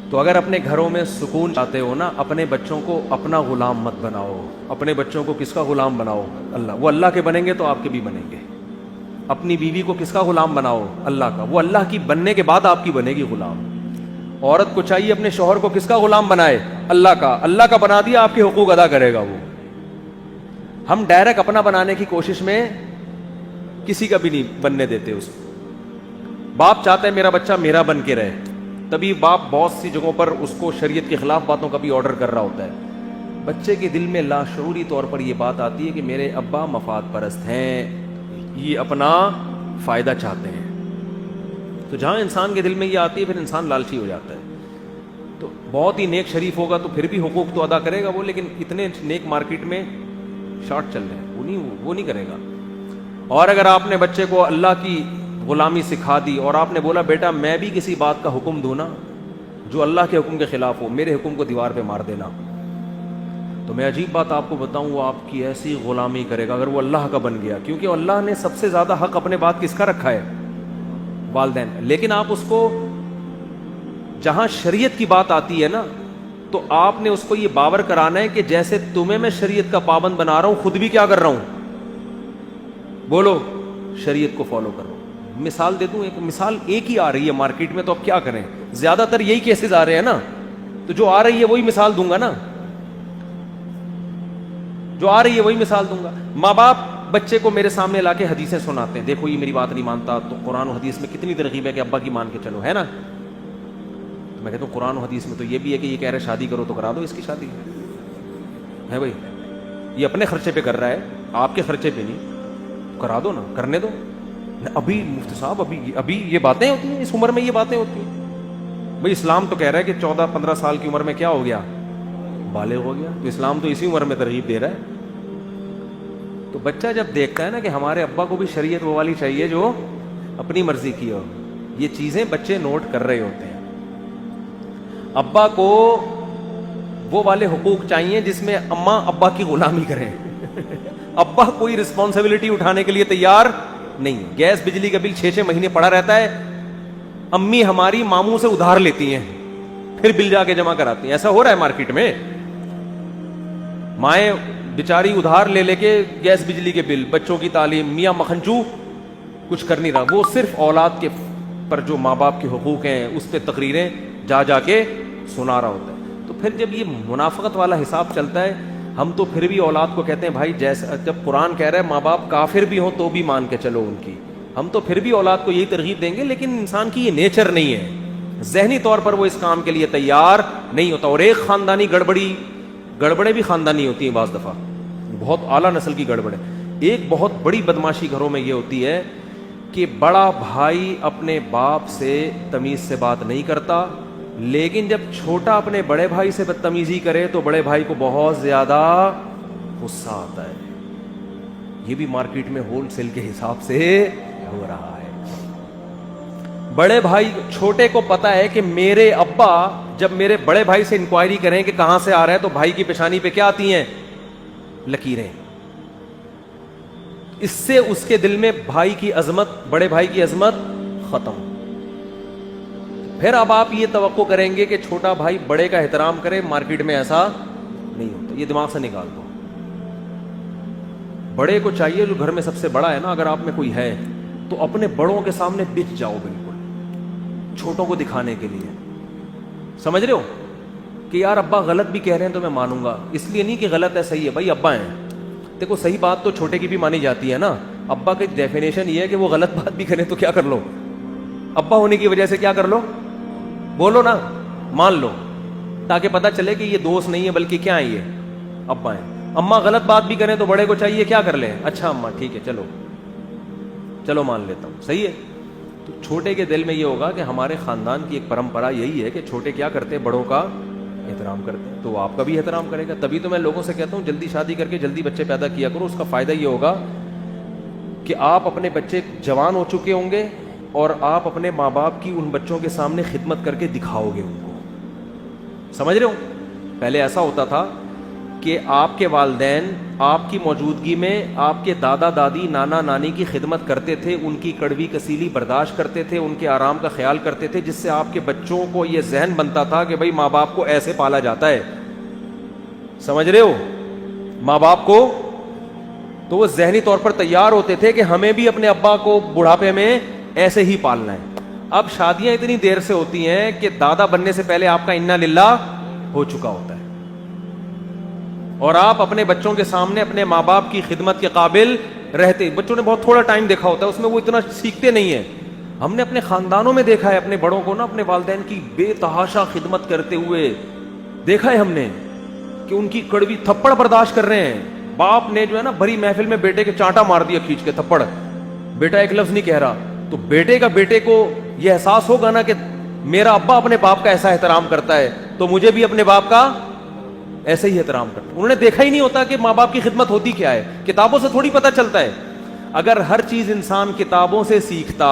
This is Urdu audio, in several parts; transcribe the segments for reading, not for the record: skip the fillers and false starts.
تو اگر اپنے گھروں میں سکون چاہتے ہو نا، اپنے بچوں کو اپنا غلام مت بناؤ. اپنے بچوں کو کس کا غلام بناؤ؟ اللہ. وہ اللہ کے بنیں گے تو آپ کے بھی بنیں گے. اپنی بیوی کو کس کا غلام بناؤ؟ اللہ کا. وہ اللہ کی بننے کے بعد آپ کی بنے گی غلام. عورت کو چاہیے اپنے شوہر کو کس کا غلام بنائے؟ اللہ کا. اللہ کا بنا دیا، آپ کے حقوق ادا کرے گا وہ. ہم ڈائریکٹ اپنا بنانے کی کوشش میں کسی کا بھی نہیں بننے دیتے اس کو. باپ چاہتا ہے میرا بچہ میرا بن کے رہے، تبھی باپ بہت سی جگہوں پر اس کو شریعت کے خلاف باتوں کا بھی آرڈر کر رہا ہوتا ہے. بچے کے دل میں لاشعوری طور پر یہ بات آتی ہے کہ میرے ابا مفاد پرست ہیں، یہ اپنا فائدہ چاہتے ہیں. تو جہاں انسان کے دل میں یہ آتی ہے پھر انسان لالچی ہو جاتا ہے. تو بہت ہی نیک شریف ہوگا تو پھر بھی حقوق تو ادا کرے گا وہ، لیکن اتنے نیک مارکیٹ میں شارٹ چل رہے ہیں وہ نہیں کرے گا. اور اگر آپ نے بچے کو اللہ کی غلامی سکھا دی اور آپ نے بولا بیٹا میں بھی کسی بات کا حکم دوں نا جو اللہ کے حکم کے خلاف ہو، میرے حکم کو دیوار پہ مار دینا، تو میں عجیب بات آپ کو بتاؤں، وہ آپ کی ایسی غلامی کرے گا اگر وہ اللہ کا بن گیا. کیونکہ اللہ نے سب سے زیادہ حق اپنے بات کس کا رکھا ہے؟ والدین. لیکن آپ اس کو جہاں شریعت کی بات آتی ہے نا تو آپ نے اس کو یہ باور کرانا ہے کہ جیسے تمہیں میں شریعت کا پابند بنا رہا ہوں خود بھی کیا کر رہا ہوں؟ بولو، شریعت کو فالو کر رہا ہوں. مثال دے دوں، ایک مثال ایک ہی آ رہی ہے مارکیٹ میں، تو اب کیا کریں؟ زیادہ تر یہی کیسز آ رہے ہیں نا، تو جو آ رہی ہے وہی مثال دوں گا نا، جو آ رہی ہے وہی مثال دوں گا. ماں باپ بچے کو میرے سامنے لا کے حدیثیں سناتے ہیں، دیکھو یہ میری بات نہیں مانتا، تو قرآن و حدیث میں کتنی ترغیب ہے کہ ابا کی مان کے چلو، ہے نا. تو میں کہتا ہوں قرآن و حدیث میں تو یہ بھی ہے کہ یہ کہہ رہے شادی کرو تو کرا دو اس کی شادی ہے بھائی. یہ اپنے خرچے پہ کر رہا ہے، آپ کے خرچے پہ نہیں، کرا دو نا، کرنے دو. ابھی مفتی صاحب ابھی یہ باتیں ہوتی ہیں، اس عمر میں یہ باتیں ہوتی ہیں بھائی. اسلام تو کہہ رہا ہے کہ 14-15 سال کی عمر میں کیا ہو گیا؟ بالغ ہو گیا. تو اسلام تو اسی عمر میں ترغیب دے رہا ہے. تو بچہ جب دیکھتا ہے نا کہ ہمارے ابا کو بھی شریعت وہ والی چاہیے جو اپنی مرضی کی ہو، یہ چیزیں بچے نوٹ کر رہے ہوتے ہیں. ابا کو وہ والے حقوق چاہیے جس میں اماں ابا کی غلامی کریں. ابا کوئی رسپانسبلٹی اٹھانے کے لیے تیار نہیں. گیس بجلی کا بل 6 مہینے پڑا رہتا ہے، امی ہماری ماموں سے ادھار لیتی ہیں پھر بل جا کے جمع کراتی ہیں. ایسا ہو رہا ہے مارکیٹ میں، مائیں بیچاری ادھار لے لے کے گیس بجلی کے بل، بچوں کی تعلیم، میاں مکھنچو کچھ کر نہیں رہا، وہ صرف اولاد کے پر جو ماں باپ کے حقوق ہیں اس پہ تقریریں جا کے سنا رہا ہوتا ہے. تو پھر جب یہ منافقت والا حساب چلتا ہے، ہم تو پھر بھی اولاد کو کہتے ہیں بھائی جیسا جب قرآن کہہ رہا ہے ماں باپ کافر بھی ہوں تو بھی مان کے چلو ان کی، ہم تو پھر بھی اولاد کو یہی ترغیب دیں گے. لیکن انسان کی یہ نیچر نہیں ہے، ذہنی طور پر وہ اس کام کے لیے تیار نہیں ہوتا. اور ایک خاندانی گڑبڑیں بھی خاندانی ہوتی ہیں بعض دفعہ، بہت اعلیٰ نسل کی گڑبڑیں. ایک بہت بڑی بدماشی گھروں میں یہ ہوتی ہے کہ بڑا بھائی اپنے باپ سے تمیز سے بات نہیں کرتا، لیکن جب چھوٹا اپنے بڑے بھائی سے بدتمیزی کرے تو بڑے بھائی کو بہت زیادہ غصہ آتا ہے. یہ بھی مارکیٹ میں ہول سیل کے حساب سے ہو رہا ہے. بڑے بھائی چھوٹے کو پتا ہے کہ میرے ابا جب میرے بڑے بھائی سے انکوائری کریں کہ کہاں سے آ رہا ہے تو بھائی کی پیشانی پہ کیا آتی ہیں؟ لکیریں. اس سے اس کے دل میں بھائی کی عظمت، بڑے بھائی کی عظمت ختم. پھر اب آپ یہ توقع کریں گے کہ چھوٹا بھائی بڑے کا احترام کرے، مارکیٹ میں ایسا نہیں ہوتا. یہ دماغ سے نکال دو. بڑے کو چاہیے، جو گھر میں سب سے بڑا ہے نا، اگر آپ میں کوئی ہے تو اپنے بڑوں کے سامنے بچ جاؤ بالکل، چھوٹوں کو دکھانے کے لیے. سمجھ رہے ہو کہ یار ابا غلط بھی کہہ رہے ہیں تو میں مانوں گا، اس لیے نہیں کہ غلط ہے صحیح ہے، بھائی ابا ہیں. دیکھو صحیح بات تو چھوٹے کی بھی مانی جاتی ہے نا. ابا کی ڈیفینیشن یہ ہے کہ وہ غلط بات بھی کریں تو کیا کر لو، ابا ہونے کی وجہ سے کیا کر لو، بولو نا، مان لو، تاکہ پتہ چلے کہ یہ دوست نہیں ہے بلکہ کیا ہے، یہ ابا ہیں. اماں غلط بات بھی کریں تو بڑے کو چاہیے کیا کر لیں، اچھا اماں ٹھیک ہے چلو مان لیتا ہوں، صحیح ہے. تو چھوٹے کے دل میں یہ ہوگا کہ ہمارے خاندان کی ایک پرمپرا یہی ہے کہ چھوٹے کیا کرتے ہیں، بڑوں کا احترام کرتے ہیں، تو وہ آپ کا بھی احترام کرے گا. تبھی تو میں لوگوں سے کہتا ہوں جلدی شادی کر کے جلدی بچے پیدا کیا کرو. اس کا فائدہ یہ ہوگا کہ آپ اپنے بچے جوان ہو چکے ہوں گے اور آپ اپنے ماں باپ کی ان بچوں کے سامنے خدمت کر کے دکھاؤ گے ان کو. سمجھ رہے ہو؟ پہلے ایسا ہوتا تھا کہ آپ کے والدین آپ کی موجودگی میں آپ کے دادا دادی نانا نانی کی خدمت کرتے تھے, ان کی کڑوی کسیلی برداشت کرتے تھے, ان کے آرام کا خیال کرتے تھے, جس سے آپ کے بچوں کو یہ ذہن بنتا تھا کہ بھئی ماں باپ کو ایسے پالا جاتا ہے. سمجھ رہے ہو؟ ماں باپ کو تو وہ ذہنی طور پر تیار ہوتے تھے کہ ہمیں بھی اپنے ابا کو بڑھاپے میں ایسے ہی پالنا ہے. اب شادیاں اتنی دیر سے ہوتی ہیں کہ دادا بننے سے پہلے آپ کا انا للہ ہو چکا ہوتا ہے, اور آپ اپنے بچوں کے سامنے اپنے ماں باپ کی خدمت کے قابل رہتے. بچوں نے بہت تھوڑا ٹائم دیکھا ہوتا ہے, اس میں وہ اتنا سیکھتے نہیں ہیں. ہم نے اپنے خاندانوں میں دیکھا ہے اپنے بڑوں کو نا اپنے والدین کی بے تحاشا خدمت کرتے ہوئے دیکھا ہے ہم نے کہ ان کی کڑوی تھپڑ برداشت کر رہے ہیں. باپ نے جو ہے نا بھری محفل میں بیٹے کے چانٹا مار دیا کھینچ کے تھپڑ, بیٹا ایک لفظ نہیں کہہ رہا, تو بیٹے کو یہ احساس ہوگا نا کہ میرا ابا اپنے باپ کا ایسا احترام کرتا ہے تو مجھے بھی اپنے باپ کا ایسے ہی احترام کرتا. انہوں نے دیکھا ہی نہیں ہوتا کہ ماں باپ کی خدمت ہوتی کیا ہے, کتابوں سے تھوڑی پتہ چلتا ہے. اگر ہر چیز انسان کتابوں سے سیکھتا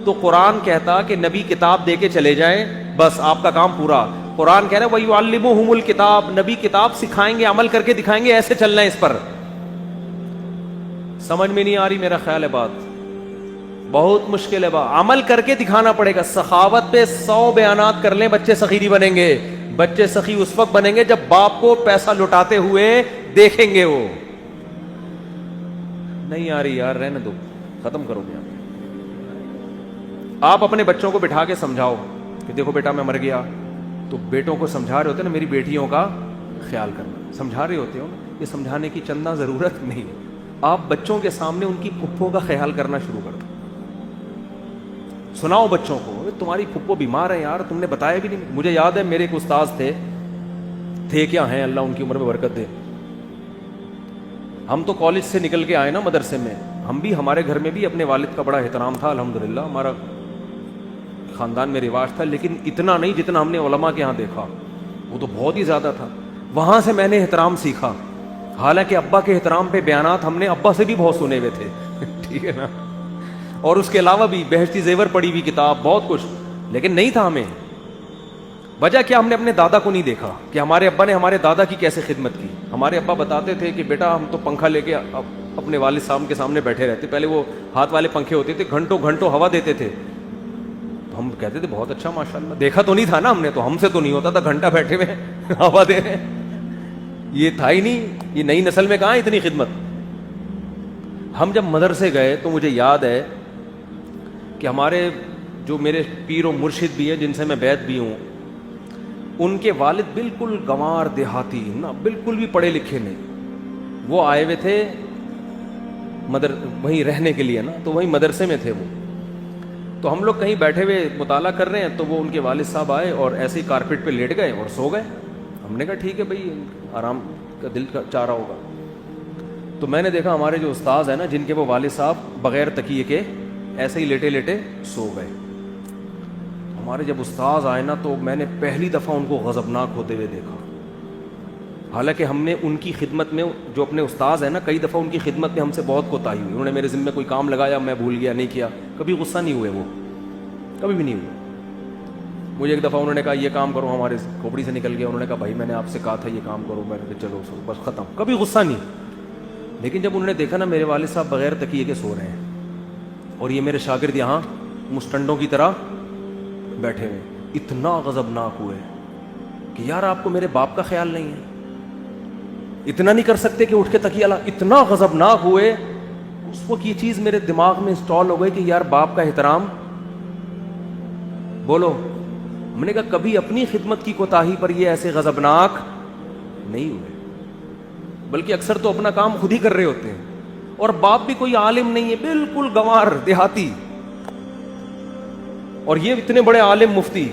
تو قرآن کہتا کہ نبی کتاب دے کے چلے جائیں, بس آپ کا کام پورا. قرآن کہہ رہا ہے وَيُعَلِّمُهُمُ الْكِتَابَ, نبی کتاب سکھائیں گے, عمل کر کے دکھائیں گے, ایسے چلنا ہے اس پر. سمجھ میں نہیں آ رہی میرا خیال ہے بات, بہت مشکل ہے بات, عمل کر کے دکھانا پڑے گا. سخاوت پہ 100 بیانات کر لیں, بچے سخی نہیں بنیں گے. بچے سخی اس وقت بنیں گے جب باپ کو پیسہ لٹاتے ہوئے دیکھیں گے. وہ نہیں آ رہی یار, رہنے دو, ختم کرو گے. آپ اپنے بچوں کو بٹھا کے سمجھاؤ کہ دیکھو بیٹا میں مر گیا, تو بیٹوں کو سمجھا رہے ہوتے نا میری بیٹیوں کا خیال کرنا, سمجھا رہے ہوتے ہو. یہ سمجھانے کی چندہ ضرورت نہیں. آپ بچوں کے سامنے ان کی پھپھو کا خیال کرنا شروع کر دو. سناؤ بچوں کو تمہاری پھپھو بیمار ہے یار, تم نے بتایا بھی نہیں. مجھے یاد ہے میرے ایک استاذ تھے کیا ہیں, اللہ ان کی عمر میں برکت دے. ہم تو کالج سے نکل کے آئے نا مدرسے میں, ہم بھی ہمارے گھر میں بھی اپنے والد کا بڑا احترام تھا الحمدللہ, ہمارا خاندان میں رواج تھا, لیکن اتنا نہیں جتنا ہم نے علماء کے ہاں دیکھا. وہ تو بہت ہی زیادہ تھا. وہاں سے میں نے احترام سیکھا. حالانکہ ابا کے احترام پہ بیانات ہم نے ابا سے بھی بہت سنے ہوئے تھے ٹھیک ہے نا, اور اس کے علاوہ بھی بہشتی زیور پڑھی ہوئی کتاب, بہت کچھ, لیکن نہیں تھا ہمیں. وجہ کیا, ہم نے اپنے دادا کو نہیں دیکھا کہ ہمارے ابا نے ہمارے دادا کی کیسے خدمت کی. ہمارے ابا بتاتے تھے کہ بیٹا ہم تو پنکھا لے کے اپنے والد صاحب کے سامنے بیٹھے رہتے. پہلے وہ ہاتھ والے پنکھے ہوتے تھے, گھنٹوں گھنٹوں ہوا دیتے تھے. ہم کہتے تھے بہت اچھا ماشاءاللہ, دیکھا تو نہیں تھا نا ہم نے, تو ہم سے تو نہیں ہوتا تھا گھنٹہ بیٹھے ہوئے ہوا دے رہے. یہ تھا ہی نہیں, یہ نئی نسل میں کہاں اتنی خدمت. ہم جب مدرسے گئے تو مجھے یاد ہے کہ ہمارے جو میرے پیر و مرشد بھی ہیں جن سے میں بیعت بھی ہوں, ان کے والد بالکل گنوار دیہاتی نا, بالکل بھی پڑھے لکھے نہیں. وہ آئے ہوئے تھے وہیں رہنے کے لیے نا, تو وہیں مدرسے میں تھے وہ. تو ہم لوگ کہیں بیٹھے ہوئے مطالعہ کر رہے ہیں, تو وہ ان کے والد صاحب آئے اور ایسے ہی کارپیٹ پہ لیٹ گئے اور سو گئے. ہم نے کہا ٹھیک ہے بھائی, آرام کا دل کا چاہ رہا ہوگا. تو میں نے دیکھا ہمارے جو استاذ ہیں نا, جن کے وہ والد صاحب بغیر تکیے کے ایسے ہی لیٹے لیٹے سو گئے. ہمارے جب استاذ آئے نا, تو میں نے پہلی دفعہ ان کو غضبناک ہوتے ہوئے دیکھا. حالانکہ ہم نے ان کی خدمت میں, جو اپنے استاذ ہیں نا, کئی دفعہ ان کی خدمت میں ہم سے بہت کوتاہی ہوئی. انہوں نے میرے ذمہ کوئی کام لگایا, میں بھول گیا, نہیں کیا, کبھی غصہ نہیں ہوئے, وہ کبھی بھی نہیں ہوئے. مجھے ایک دفعہ انہوں نے کہا یہ کام کرو, ہمارے کھوپڑی سے نکل گیا. انہوں نے کہا بھائی میں نے آپ سے کہا تھا یہ کام کرو, میں نے کہا چلو سو, بس ختم, کبھی غصہ نہیں. لیکن جب انہوں نے دیکھا نا میرے والد صاحب بغیر تکیے کے سو رہے ہیں, اور یہ میرے شاگرد یہاں مستنڈوں کی طرح بیٹھے ہوئے, اتنا غضبناک ہوئے کہ یار آپ کو میرے باپ کا خیال نہیں ہے, اتنا نہیں کر سکتے کہ اٹھ کے تکیہ لا. اتنا غضبناک ہوئے. اس وقت یہ چیز میرے دماغ میں انسٹال ہو گئی کہ یار باپ کا احترام. بولو, ہم نے کہا کبھی اپنی خدمت کی کوتاہی پر یہ ایسے غضبناک نہیں ہوئے, بلکہ اکثر تو اپنا کام خود ہی کر رہے ہوتے ہیں. اور باپ بھی کوئی عالم نہیں ہے, بالکل گنوار دیہاتی, اور یہ اتنے بڑے عالم مفتی,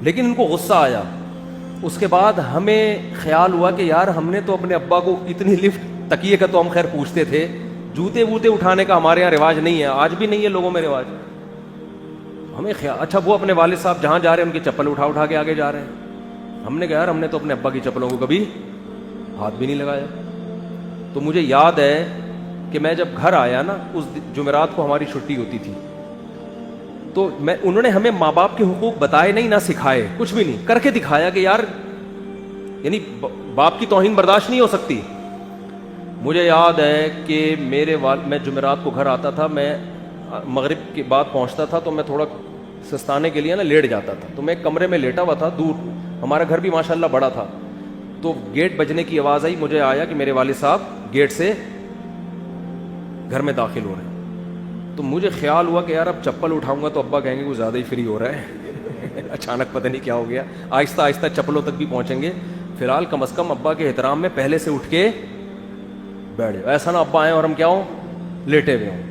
لیکن ان کو غصہ آیا. اس کے بعد ہمیں خیال ہوا کہ یار ہم نے تو اپنے ابا کو اتنی لفٹ, تکیے کا تو ہم خیر پوچھتے تھے, جوتے ووتے اٹھانے کا ہمارے یہاں رواج نہیں ہے, آج بھی نہیں ہے لوگوں میں رواج. ہمیں خیال, اچھا وہ اپنے والد صاحب جہاں جا رہے ہیں ان کی چپل اٹھا اٹھا کے آگے جا رہے ہیں. ہم نے کہا یار ہم نے تو اپنے ابا کی چپلوں کو کبھی ہاتھ بھی نہیں لگایا. تو مجھے یاد ہے کہ میں جب گھر آیا نا, اس جمعرات کو ہماری چھٹی ہوتی تھی, تو انہوں نے ہمیں ماں باپ کے حقوق بتائے نہیں, نہ سکھائے, کچھ بھی نہیں, کر کے دکھایا کہ یار یعنی باپ کی توہین برداشت نہیں ہو سکتی. مجھے یاد ہے کہ میں جمعرات کو گھر آتا تھا, میں مغرب کے بعد پہنچتا تھا تو میں تھوڑا سستانے کے لیے نا لیٹ جاتا تھا, تو میں ایک کمرے میں لیٹا ہوا تھا دور, ہمارا گھر بھی ماشاءاللہ بڑا تھا, تو گیٹ بجنے کی آواز آئی, مجھے آیا کہ میرے والد صاحب گیٹ سے گھر میں داخل ہو رہے ہیں. تو مجھے خیال ہوا کہ یار اب چپل اٹھاؤں گا تو ابا کہیں گے وہ زیادہ ہی فری ہو رہا ہے. اچانک پتہ نہیں کیا ہو گیا, آہستہ آہستہ چپلوں تک بھی پہنچیں گے. فی الحال کم از کم ابا کے احترام میں پہلے سے اٹھ کے بیٹھ جاؤ, ایسا نہ ابا آئیں اور ہم کیا ہوں, لیٹے ہوئے ہوں.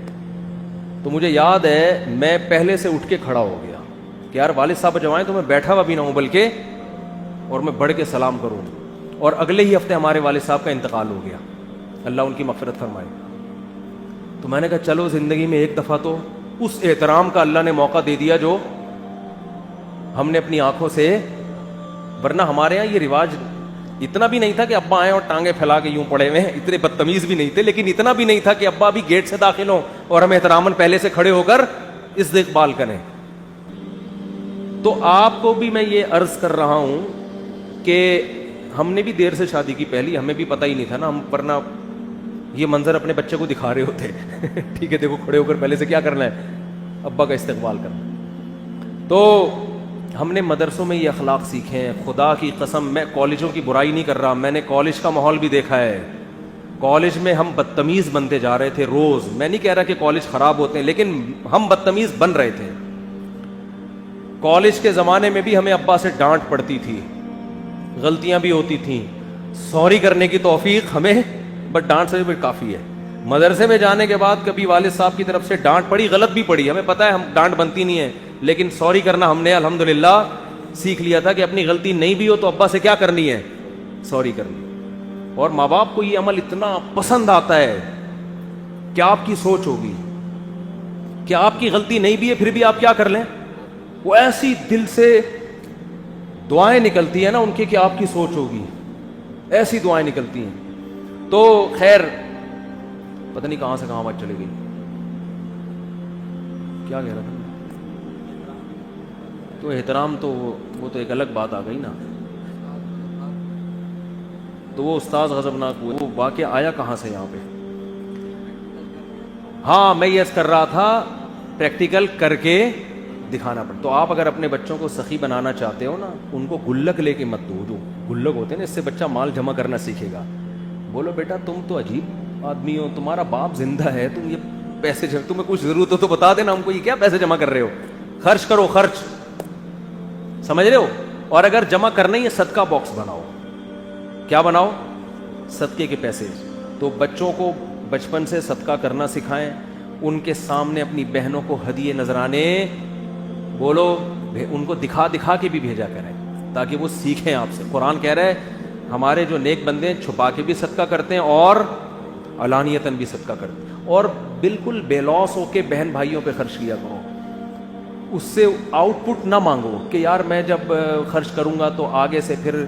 تو مجھے یاد ہے میں پہلے سے اٹھ کے کھڑا ہو گیا کہ یار والد صاحب جب آئیں تو میں بیٹھا ہوا بھی نہ ہوں بلکہ اور میں بڑھ کے سلام کروں. اور اگلے ہی ہفتے ہمارے والد صاحب کا انتقال ہو گیا, اللہ ان کی مغفرت فرمائے. تو میں نے کہا چلو زندگی میں ایک دفعہ تو اس احترام کا اللہ نے موقع دے دیا جو ہم نے اپنی آنکھوں سے, ورنہ ہمارے یہاں یہ رواج اتنا بھی نہیں تھا کہ ابا آئیں اور ٹانگیں پھیلا کے یوں پڑے ہوئے ہیں, اتنے بدتمیز بھی نہیں تھے, لیکن اتنا بھی نہیں تھا کہ ابا بھی گیٹ سے داخل ہوں اور ہم احتراماً پہلے سے کھڑے ہو کر استقبال کریں. تو آپ کو بھی میں یہ عرض کر رہا ہوں کہ ہم نے بھی دیر سے شادی کی پہلی, ہمیں بھی پتہ ہی نہیں تھا نا, ہم ورنہ یہ منظر اپنے بچے کو دکھا رہے ہوتے. ٹھیک ہے دیکھو کھڑے ہو کر پہلے سے کیا کرنا ہے, ابا کا استقبال کرنا. تو ہم نے مدرسوں میں یہ اخلاق سیکھے ہیں. خدا کی قسم میں کالجوں کی برائی نہیں کر رہا, میں نے کالج کا ماحول بھی دیکھا ہے. کالج میں ہم بدتمیز بنتے جا رہے تھے روز. میں نہیں کہہ رہا کہ کالج خراب ہوتے ہیں, لیکن ہم بدتمیز بن رہے تھے. کالج کے زمانے میں بھی ہمیں ابا سے ڈانٹ پڑتی تھی, غلطیاں بھی ہوتی تھیں, سوری کرنے کی توفیق ہمیں, بٹ ڈانٹ سے بھی کافی ہے. مدرسے میں جانے کے بعد کبھی والد صاحب کی طرف سے ڈانٹ پڑی, غلط بھی پڑی, ہمیں پتہ ہے ہم ڈانٹ بنتی نہیں ہے, لیکن سوری کرنا ہم نے الحمدللہ سیکھ لیا تھا کہ اپنی غلطی نہیں بھی ہو تو ابا سے کیا کرنی ہے, سوری کرنی. اور ماں باپ کو یہ عمل اتنا پسند آتا ہے. کیا آپ کی سوچ ہوگی کہ آپ کی غلطی نہیں بھی ہے پھر بھی آپ کیا کر لیں, وہ ایسی دل سے دعائیں نکلتی ہیں نا ان کی کہ آپ کی سوچ ہوگی, ایسی دعائیں نکلتی ہیں. تو خیر پتہ نہیں کہاں سے کہاں بات چلی گئی, کیا کہہ رہا تھا. تو احترام تو وہ تو ایک الگ بات آ گئی نا. تو وہ استاذ غضبناک ہوئے, وہ واقعہ آیا کہاں سے یہاں پہ. ہاں میں یہ کر رہا تھا پریکٹیکل کر کے دکھانا پڑتا. تو آپ اگر اپنے بچوں کو سخی بنانا چاہتے ہو نا, ان کو گلک لے کے مت دو, جو گلک ہوتے ہیں نا اس سے بچہ مال جمع کرنا سیکھے گا. بولو بیٹا تم تو عجیب آدمی ہو, تمہارا باپ زندہ ہے, تم یہ پیسے تمہیں کچھ ضرورت ہو تو بتا دینا ہم کو, یہ کیا پیسے جمع کر رہے ہو, خرچ کرو خرچ, سمجھ رہے ہو. اور اگر جمع کرنا ہی ہے صدقہ باکس بناؤ. کیا بناؤ, صدقے کے پیسے. تو بچوں کو بچپن سے صدقہ کرنا سکھائیں, ان کے سامنے اپنی بہنوں کو ہدیے نذرانے بولو, ان کو دکھا دکھا کے بھی بھیجا کریں تاکہ وہ سیکھیں آپ سے. قرآن کہہ رہا ہے ہمارے جو نیک بندے ہیں چھپا کے بھی صدقہ کرتے ہیں اور علانیتاً بھی صدقہ کرتے ہیں. اور بالکل بے لوس ہو کے بہن بھائیوں پہ خرچ کیا کرو, اس سے آؤٹ پٹ نہ مانگو کہ یار میں جب خرچ کروں گا تو آگے سے پھر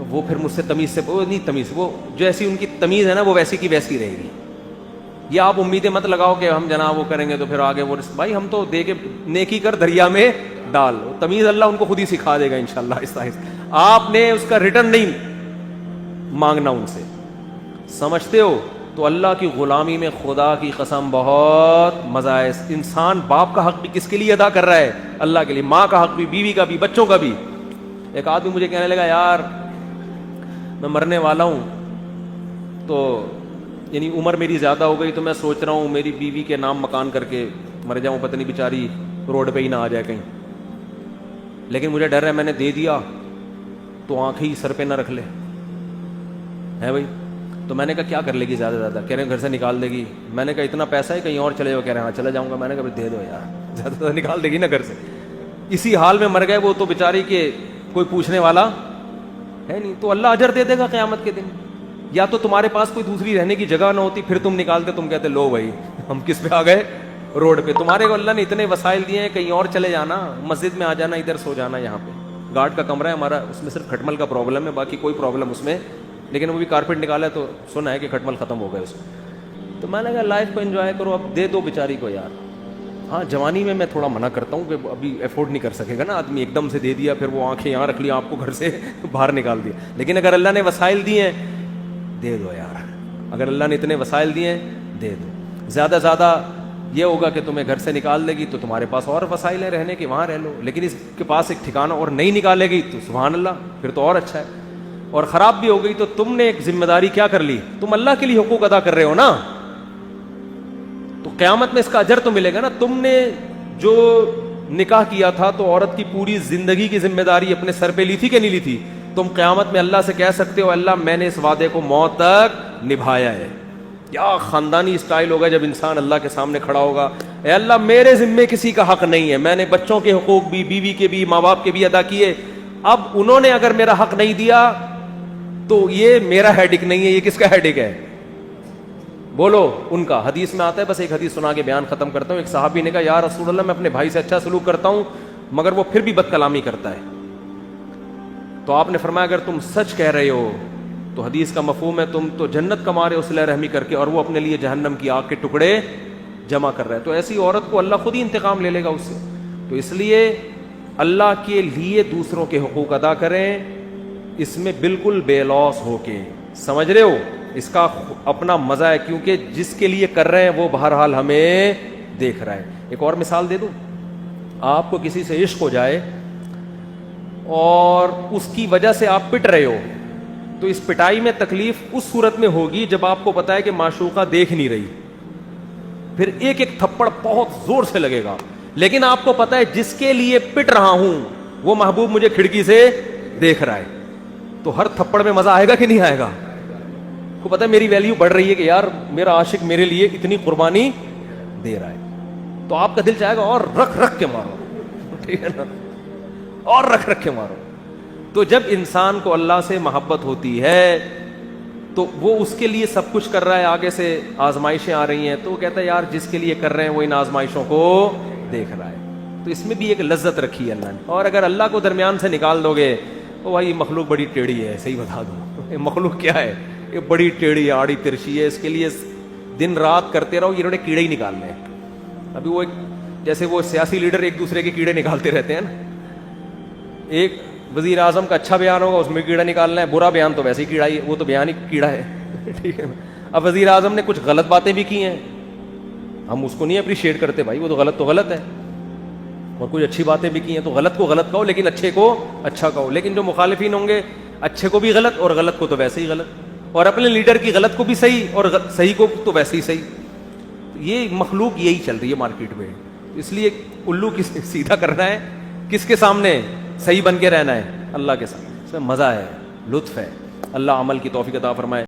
وہ پھر مجھ سے تمیز سے, وہ نہیں تمیز, وہ جیسی ان کی تمیز ہے نا وہ ویسی کی ویسی رہے گی. یہ آپ امیدیں مت لگاؤ کہ ہم جناب وہ کریں گے تو پھر آگے وہ, بھائی ہم تو دے کے نیکی کر دریا میں ڈال, تمیز اللہ ان کو خود ہی سکھا دے گا انشاءاللہ آہستہ آہستہ. آپ نے اس کا ریٹرن نہیں مانگنا ان سے, سمجھتے ہو. تو اللہ کی غلامی میں خدا کی قسم بہت مزہ ہے. انسان باپ کا حق بھی کس کے لیے ادا کر رہا ہے, اللہ کے لیے. ماں کا حق بھی, بیوی کا بھی, بچوں کا بھی. ایک آدمی مجھے کہنے لگا یار میں مرنے والا ہوں, تو یعنی عمر میری زیادہ ہو گئی, تو میں سوچ رہا ہوں میری بیوی کے نام مکان کر کے مر جاؤں, پتہ نہیں بیچاری روڈ پہ ہی نہ آ جائے کہیں. لیکن مجھے ڈر ہے میں نے دے دیا تو آنکھیں ہی سر پہ نہ رکھ لے, ہے بھائی. تو میں نے کہا کیا کر لے گی زیادہ زیادہ, کہہ رہے ہیں گھر سے نکال دے گی. میں نے کہا اتنا پیسہ ہے کہیں اور چلے جاؤ, کہہ رہے ہیں ہاں چلا جاؤں گا. میں نے کہا دے دو یار, زیادہ زیادہ نکال دے گی نا گھر سے. اسی حال میں مر گئے وہ تو بیچاری کہ کوئی پوچھنے والا ہے نہیں. تو اللہ اجر دے دے گا قیامت کے دن. یا تو تمہارے پاس کوئی دوسری رہنے کی جگہ نہ ہوتی, پھر تم نکالتے, تم کہتے لو بھائی ہم کس پہ آ گئے, روڈ پہ. تمہارے کو اللہ نے اتنے وسائل دیے ہیں, کہیں اور چلے جانا, مسجد میں آ جانا, ادھر سو جانا. یہاں پہ گارڈ کا کمرہ ہے ہمارا, اس میں صرف کھٹمل کا پرابلم ہے, باقی کوئی پرابلم اس میں, لیکن وہ بھی کارپیٹ نکالا ہے تو سنا ہے کہ کھٹمل ختم ہو گئے اس میں. تو میں نے کہا لائف کو انجوائے کرو, اب دے دو بیچاری کو یار. ہاں جوانی میں میں تھوڑا منع کرتا ہوں کہ ابھی افورڈ نہیں کر سکے گا نا آدمی، ایک دم سے دے دیا پھر وہ آنکھیں یہاں رکھ لی، آپ کو گھر سے باہر نکال دیا. لیکن اگر اللہ نے وسائل دیے ہیں دے دو یار، اگر اللہ نے اتنے وسائل دیے ہیں دے دو. زیادہ زیادہ یہ ہوگا کہ تمہیں گھر سے نکال دے گی تو تمہارے پاس اور وسائل ہیں رہنے کے، وہاں رہ لو. لیکن اس کے پاس ایک ٹھکانہ اور نہیں نکالے گی تو سبحان اللہ، پھر تو اور اچھا ہے. اور خراب بھی ہو گئی تو تم نے ایک ذمہ داری کیا کر لی، تم اللہ کے لیے حقوق ادا کر رہے ہو نا، تو قیامت میں اس کا اجر تو ملے گا نا. تم نے جو نکاح کیا تھا تو عورت کی پوری زندگی کی ذمہ داری اپنے سر پہ لی تھی کہ نہیں لی تھی؟ تم قیامت میں اللہ سے کہہ سکتے ہو اللہ میں نے اس وعدے کو موت تک نبھایا ہے. کیا خاندانی اسٹائل ہوگا جب انسان اللہ کے سامنے کھڑا ہوگا، اے اللہ میرے ذمے کسی کا حق نہیں ہے، میں نے بچوں کے حقوق بھی، بیوی کے بھی، ماں باپ کے بھی ادا کیے، اب انہوں نے اگر میرا حق نہیں دیا تو یہ میرا ہیڈک نہیں ہے، یہ کس کا ہیڈک ہے؟ بولو ان کا. حدیث میں آتا ہے، بس ایک حدیث سنا کے بیان ختم کرتا ہوں. ایک صحابی نے کہا یا رسول اللہ میں اپنے بھائی سے اچھا سلوک کرتا ہوں مگر وہ پھر بھی بد کلامی کرتا ہے. تو آپ نے فرمایا اگر تم سچ کہہ رہے ہو تو حدیث کا مفہوم ہے تم تو جنت کما رہے ہو صلہ رحمی کر کے، اور وہ اپنے لیے جہنم کی آگ کے ٹکڑے جمع کر رہا ہے. تو ایسی عورت کو اللہ خود ہی انتقام لے لے گا اس سے. تو اس لیے اللہ کے لیے دوسروں کے حقوق ادا کریں، اس میں بالکل بے لوث ہو کے. سمجھ رہے ہو؟ اس کا اپنا مزہ ہے کیونکہ جس کے لیے کر رہے ہیں وہ بہرحال ہمیں دیکھ رہا ہے. ایک اور مثال دے دوں، آپ کو کسی سے عشق ہو جائے اور اس کی وجہ سے آپ پٹ رہے ہو تو اس پٹائی میں تکلیف اس صورت میں ہوگی جب آپ کو پتا ہے کہ معشوقہ دیکھ نہیں رہی، پھر ایک ایک تھپڑ بہت زور سے لگے گا. لیکن آپ کو پتا ہے جس کے لیے پٹ رہا ہوں وہ محبوب مجھے کھڑکی سے دیکھ رہا ہے، تو ہر تھپڑ میں مزہ آئے گا کہ نہیں آئے گا؟ کو پتا ہے میری ویلیو بڑھ رہی ہے کہ یار میرا عاشق میرے لیے اتنی قربانی دے رہا ہے، تو آپ کا دل چاہے گا اور رکھ رکھ کے مارو، ٹھیک ہے نا، اور رکھ رکھ کے مارو. تو جب انسان کو اللہ سے محبت ہوتی ہے تو وہ اس کے لیے سب کچھ کر رہا ہے، آگے سے آزمائشیں آ رہی ہیں تو وہ کہتا ہے یار جس کے لیے کر رہے ہیں وہ ان آزمائشوں کو دیکھ رہا ہے. تو اس میں بھی ایک لذت رکھی ہے اللہ نے. اور اگر اللہ کو درمیان سے نکال دو گے تو بھائی مخلوق بڑی ٹیڑھی ہے، صحیح بتا دوں مخلوق کیا ہے، یہ بڑی ٹیڑھی آڑی ترشی ہے، اس کے لیے دن رات کرتے رہو، انہوں نے کیڑے ہی نکالنے ہیں. ابھی وہ جیسے وہ سیاسی لیڈر ایک دوسرے کے کیڑے نکالتے رہتے ہیں نا، ایک وزیر اعظم کا اچھا بیان ہوگا اس میں کیڑا نکالنا ہے، برا بیان تو ویسے ہی کیڑا ہی، وہ تو بیان ہی کیڑا ہے ٹھیک ہے. اب وزیر اعظم نے کچھ غلط باتیں بھی کی ہیں، ہم اس کو نہیں اپریشیٹ کرتے، بھائی وہ تو غلط ہے، اور کچھ اچھی باتیں بھی کی ہیں، تو غلط کو غلط کہو لیکن اچھے کو اچھا کہو. لیکن جو مخالفین ہوں گے اچھے کو بھی غلط اور غلط کو تو ویسے ہی غلط، اور اپنے لیڈر کی غلط کو بھی صحیح اور صحیح کو تو ویسے ہی صحیح. یہ مخلوق یہی چل رہی ہے مارکیٹ میں. اس لیے الو سیدھا کرنا ہے، کس کے سامنے؟ صحیح بن کے رہنا ہے اللہ کے سامنے. اس میں مزہ ہے، لطف ہے. اللہ عمل کی توفیق عطا فرمائے.